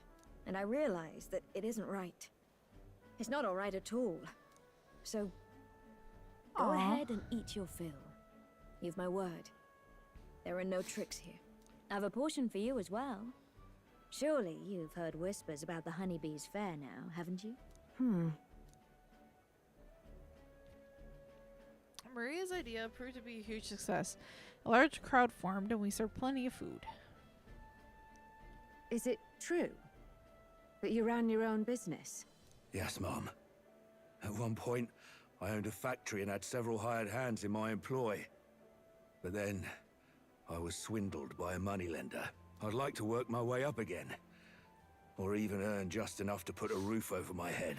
S10: And I realized that it isn't right. It's not all right at all. So, go
S1: Aw.
S10: ahead and eat your fill. You've my word. There are no tricks here. I've a portion for you as well. Surely you've heard whispers about the honeybees fair now, haven't you?
S1: Maria's idea proved to be a huge success. A large crowd formed and we served plenty of food.
S11: Is it true that you ran your own business?
S8: Yes, Mom. At one point, I owned a factory and had several hired hands in my employ. But then, I was swindled by a moneylender. I'd like to work my way up again. Or even earn just enough to put a roof over my head.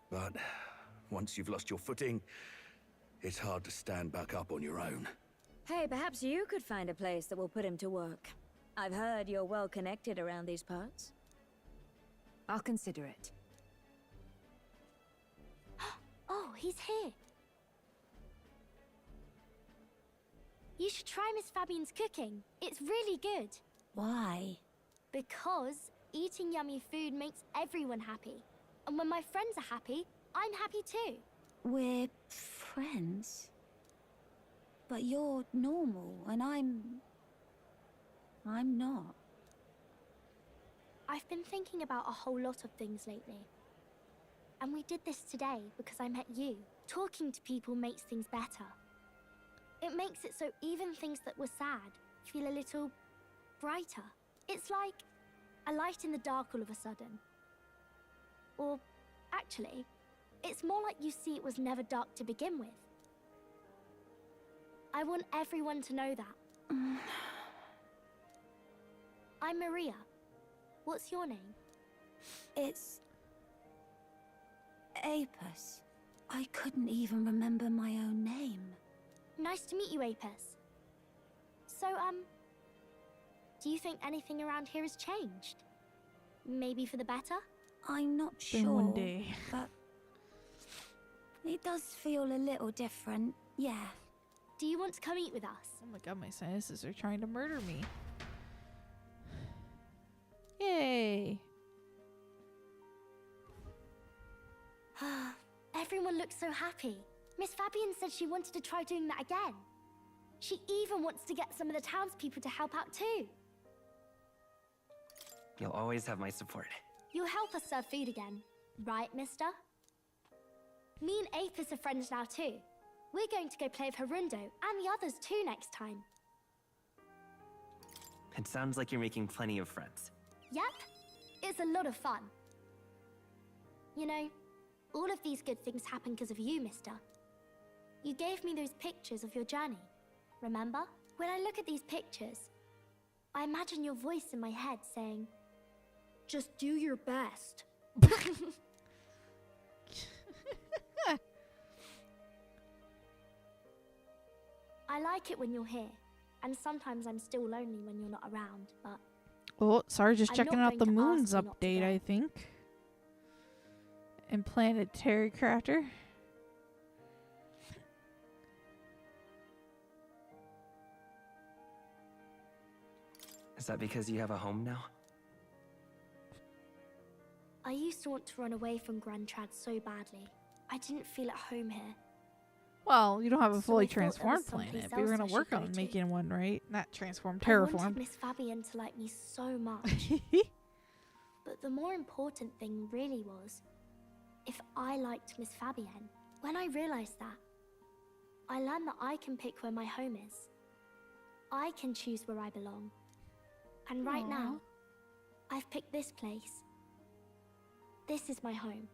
S8: But once you've lost your footing, it's hard to stand back up on your own.
S10: Hey, perhaps you could find a place that will put him to work. I've heard you're well connected around these parts.
S11: I'll consider it.
S5: Oh, he's here. You should try Miss Fabian's cooking. It's really good.
S10: Why?
S5: Because eating yummy food makes everyone happy. And when my friends are happy, I'm happy too.
S12: We're friends. But you're normal, and I'm not.
S5: I've been thinking about a whole lot of things lately. And we did this today because I met you. Talking to people makes things better. It makes it so even things that were sad feel a little brighter. It's like a light in the dark all of a sudden. Or, actually, it's more like you see it was never dark to begin with. I want everyone to know that. I'm Maria. What's your name?
S12: It's... Apis. I couldn't even remember my own name.
S5: Nice to meet you, Apis. So, do you think anything around here has changed? Maybe for the better?
S12: I'm not
S1: Then
S12: sure,
S1: one day.
S12: but it does feel a little different, yeah.
S5: Do you want to come eat with us?
S1: Oh my god, my sinuses are trying to murder me. Yay!
S5: Everyone looks so happy. Miss Fabian said she wanted to try doing that again. She even wants to get some of the townspeople to help out too.
S6: You'll always have my support.
S5: You'll help us serve food again, right, mister? Me and Apis are friends now too. We're going to go play with Harundo and the others too next time.
S6: It sounds like you're making plenty of friends.
S5: Yep, it's a lot of fun. You know, all of these good things happen because of you, mister. You gave me those pictures of your journey, remember? When I look at these pictures, I imagine your voice in my head saying, "Just do your best." I like it when you're here, and sometimes I'm still lonely when you're not around, but...
S1: Oh, sorry, just
S5: I'm
S1: checking
S5: not
S1: out the
S5: going to ask
S1: moon's
S5: you not to
S1: update,
S5: go.
S1: I think. And planetary crafter.
S6: Is that because you have a home now?
S5: I used to want to run away from Grand Trad so badly. I didn't feel at home here.
S1: Well, you don't have a
S5: So
S1: fully
S5: I thought there was
S1: transformed
S5: someplace
S1: planet, but you're
S5: else
S1: gonna
S5: I
S1: work
S5: should go
S1: on
S5: to.
S1: making one, right? Not transformed,
S5: I wanted
S1: terraformed.
S5: Miss Fabian to like me so much. But the more important thing really was if I liked Miss Fabienne. When I realized that, I learned that I can pick where my home is. I can choose where I belong. And right
S1: Aw.
S5: now, I've picked this place. This is my home.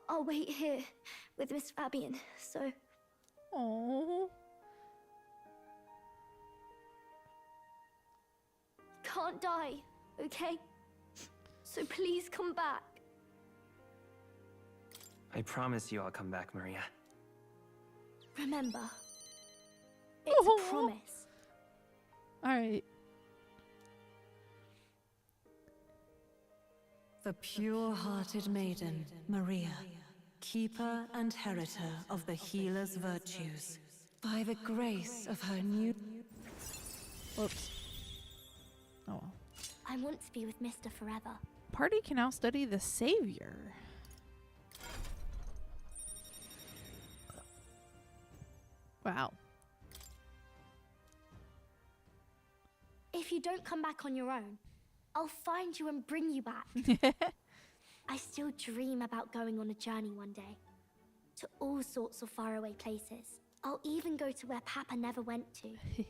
S5: I'll wait here with Miss Fabian, so...
S1: Oh.
S5: Can't die, okay? So please come back.
S6: I promise you I'll come back, Maria.
S5: Remember, it's
S1: Aw.
S5: a promise.
S1: Alright.
S7: The pure-hearted maiden, Maria, keeper and heritor of the healer's virtues, by the grace of her new...
S1: Whoops. Oh well.
S5: I want to be with Mister forever.
S1: Party can now study the Savior. Wow.
S5: If you don't come back on your own, I'll find you and bring you back. I still dream about going on a journey one day. To all sorts of faraway places. I'll even go to where Papa never went to.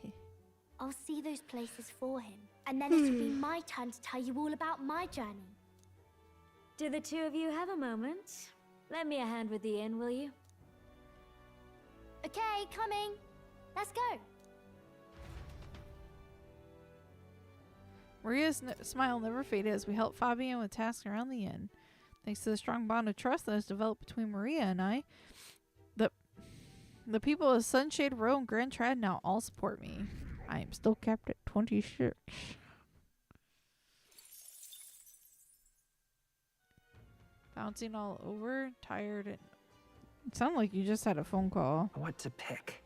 S5: I'll see those places for him. And then it'll be my turn to tell you all about my journey.
S10: Do the two of you have a moment? Lend me a hand with the inn, will you?
S5: Okay, coming. Let's go.
S1: Maria's smile never faded as we helped Fabian with tasks around the inn. Thanks to the strong bond of trust that has developed between Maria and I, the people of Sunshade Row and Grand Trad now all support me. I am still capped at 26. Bouncing all over, tired, and it sounded like you just had a phone call.
S6: What to pick?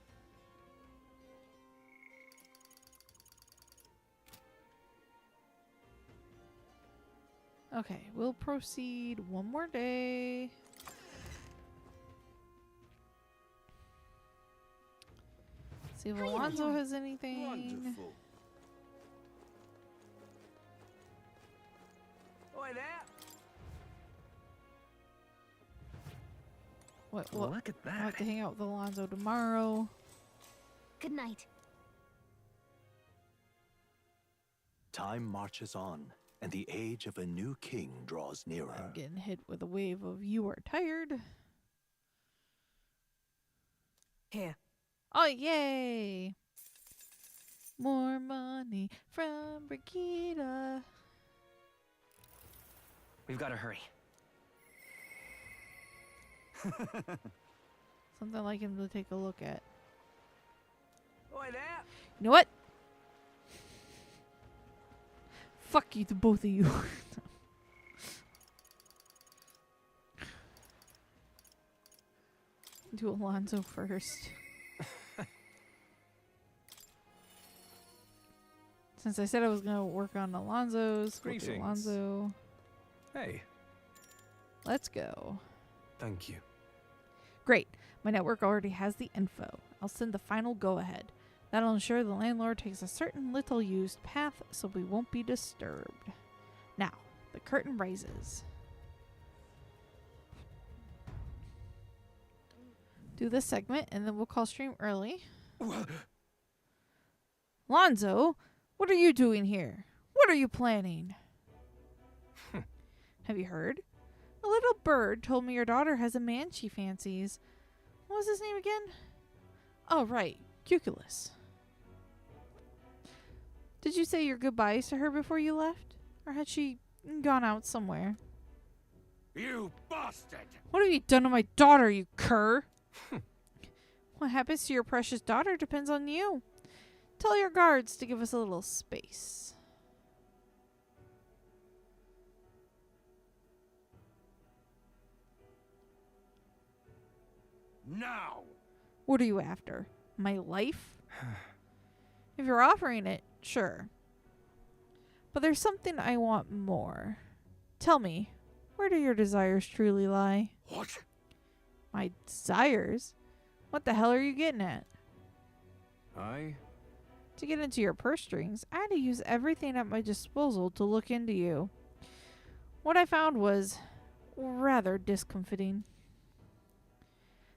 S1: Okay, we'll proceed one more day. See if Alonso has anything.
S8: Wonderful.
S6: Oi there!
S1: What?
S6: Look at
S1: I'll have
S6: that.
S1: to hang out with Alonso tomorrow.
S5: Good night.
S4: Time marches on, and the age of a new king draws nearer.
S1: I'm getting hit with a wave of "you are tired."
S11: Here.
S1: Oh, yay! More money from Brigida.
S6: We've got to hurry.
S1: Something like him to take a look at.
S6: Oi there!
S1: You know what? Fuck you to both of you. Do Alonso first. Since I said I was gonna work on Alonso's, go to
S2: Greetings.
S1: Alonso.
S2: Hey,
S1: Let's go.
S2: thank you.
S1: Great. My network already has the info. I'll send the final go-ahead. That'll ensure the landlord takes a certain little used path so we won't be disturbed. Now, the curtain rises. Do this segment and then we'll call stream early. Lonzo, what are you doing here? What are you planning? Have you heard? A little bird told me your daughter has a man she fancies. What was his name again? Oh, right. Cuculus. Did you say your goodbyes to her before you left? Or had she gone out somewhere?
S8: You bastard!
S1: What have you done to my daughter, you cur? What happens to your precious daughter depends on you. Tell your guards to give us a little space.
S8: Now!
S1: What are you after? My life? If you're offering it, sure. But there's something I want more. Tell me, where do your desires truly lie?
S8: What?
S1: My desires? What the hell are you getting at? To get into your purse strings, I had to use everything at my disposal to look into you. What I found was rather discomfiting.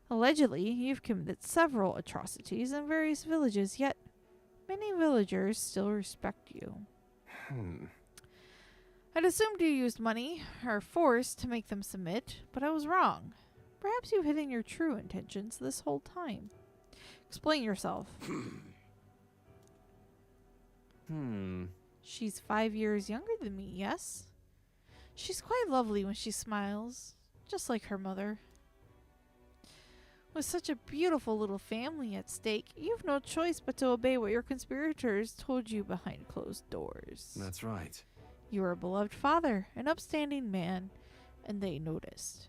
S1: Allegedly, you've committed several atrocities in various villages, yet many villagers still respect you. I'd assumed you used money or force to make them submit, but I was wrong. Perhaps you've hidden your true intentions this whole time. Explain yourself. She's 5 years younger than me, yes? She's quite lovely when she smiles, just like her mother. With such a beautiful little family at stake, you've no choice but to obey what your conspirators told you behind closed doors.
S2: That's right.
S1: You were a beloved father, an upstanding man, and they noticed.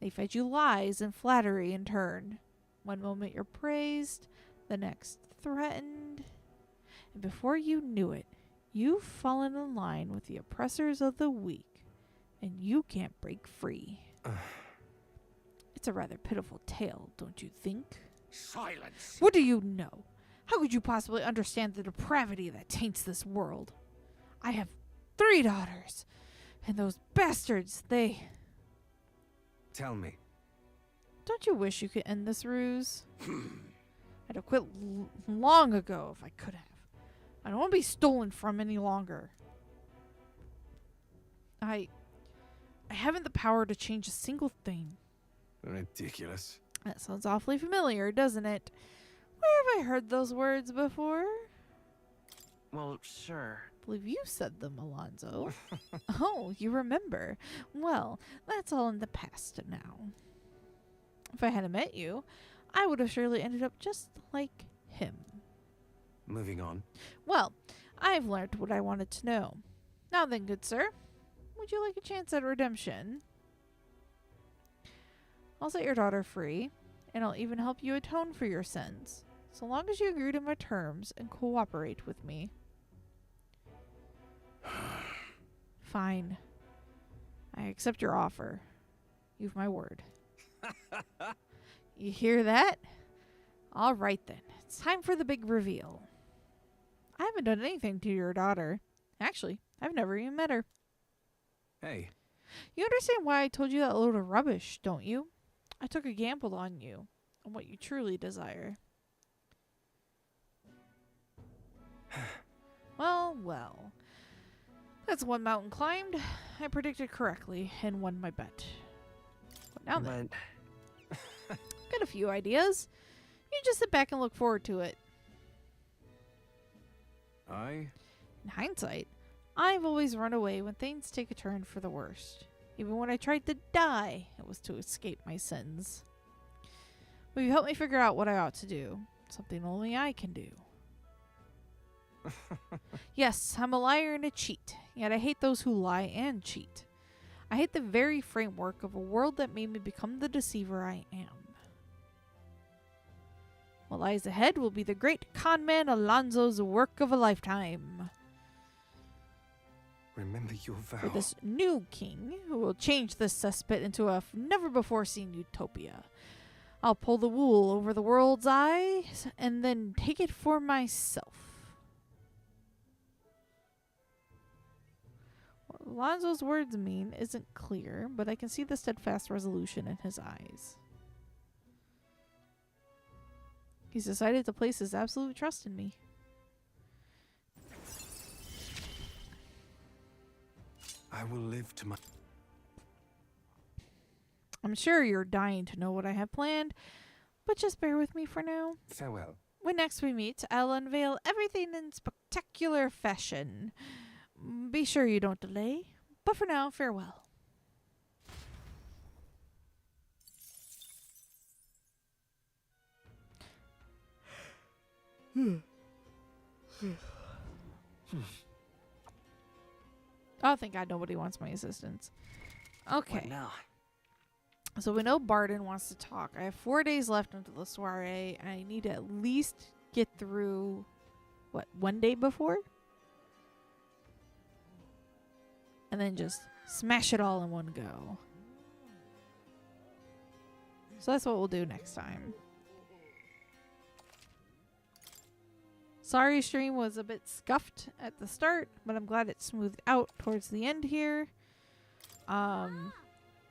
S1: They fed you lies and flattery in turn. One moment you're praised, the next threatened. And before you knew it, you've fallen in line with the oppressors of the weak, and you can't break free. It's a rather pitiful tale, don't you think?
S8: Silence!
S1: What do you know? How could you possibly understand the depravity that taints this world? I have 3 daughters, and those bastards, they...
S2: Tell me.
S1: Don't you wish you could end this ruse? I'd have quit long ago if I could have. I don't want to be stolen from any longer. I haven't the power to change a single thing.
S2: Ridiculous.
S1: That sounds awfully familiar, doesn't it? Where have I heard those words before?
S6: Well, sure.
S1: I believe you said them, Alonso. Oh, you remember. Well, that's all in the past now. If I hadn't met you, I would have surely ended up just like him.
S2: Moving on.
S1: Well, I've learned what I wanted to know. Now then, good sir, would you like a chance at redemption? I'll set your daughter free, and I'll even help you atone for your sins, so long as you agree to my terms and cooperate with me. Fine. I accept your offer. You've my word. You hear that? All right then. It's time for the big reveal. I haven't done anything to your daughter. Actually, I've never even met her.
S9: Hey.
S1: You understand why I told you that load of rubbish, don't you? I took a gamble on you, on what you truly desire. Well. That's one mountain climbed. I predicted correctly and won my bet. But now then, got a few ideas. You just sit back and look forward to it.
S9: Aye?
S1: In hindsight, I've always run away when things take a turn for the worst. Even when I tried to die, it was to escape my sins. But you helped me figure out what I ought to do. Something only I can do. Yes, I'm a liar and a cheat, yet I hate those who lie and cheat. I hate the very framework of a world that made me become the deceiver I am. What lies ahead will be the great conman Alonso's work of a lifetime.
S2: Remember your vow.
S1: For this new king, who will change this cesspit into a never-before-seen utopia. I'll pull the wool over the world's eyes, and then take it for myself. What Alonso's words mean isn't clear, but I can see the steadfast resolution in his eyes. He's decided to place his absolute trust in me.
S2: I will live to my...
S1: I'm sure you're dying to know what I have planned, but just bear with me for now.
S2: Farewell.
S1: When next we meet, I'll unveil everything in spectacular fashion. Be sure you don't delay, but for now, farewell. Oh, thank God nobody wants my assistance. Okay.
S6: What now?
S1: So we know Barden wants to talk. I have 4 days left until the soiree. I need to at least get through, what, 1 day before? And then just smash it all in one go. So that's what we'll do next time. Sorry, stream was a bit scuffed at the start, but I'm glad it smoothed out towards the end here.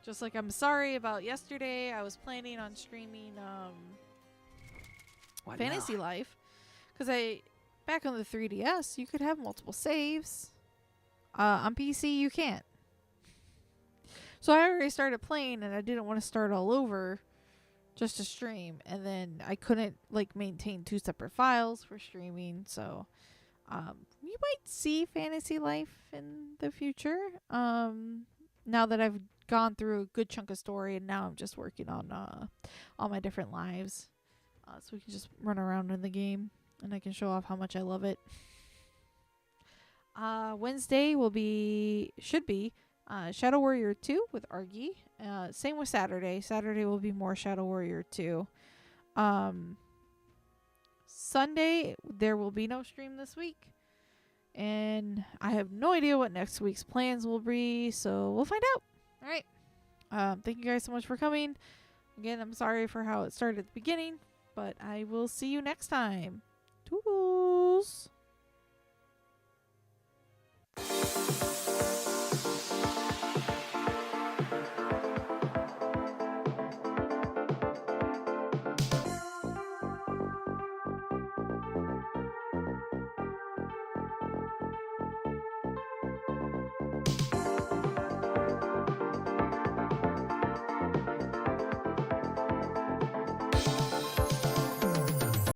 S1: Just like I'm sorry about yesterday. I was planning on streaming Fantasy Life, because back on the 3DS you could have multiple saves. On PC you can't. So I already started playing and I didn't want to start all over just to stream, and then I couldn't maintain 2 separate files for streaming. So you might see Fantasy Life in the future. Now that I've gone through a good chunk of story, and now I'm just working on all my different lives, so we can just run around in the game and I can show off how much I love it. Wednesday should be Shadow Warrior 2 with Argy. Same with Saturday. Saturday will be more Shadow Warrior 2. Sunday, there will be no stream this week. And I have no idea what next week's plans will be, so we'll find out. All right. Thank you guys so much for coming. Again, I'm sorry for how it started at the beginning, but I will see you next time. Toodles!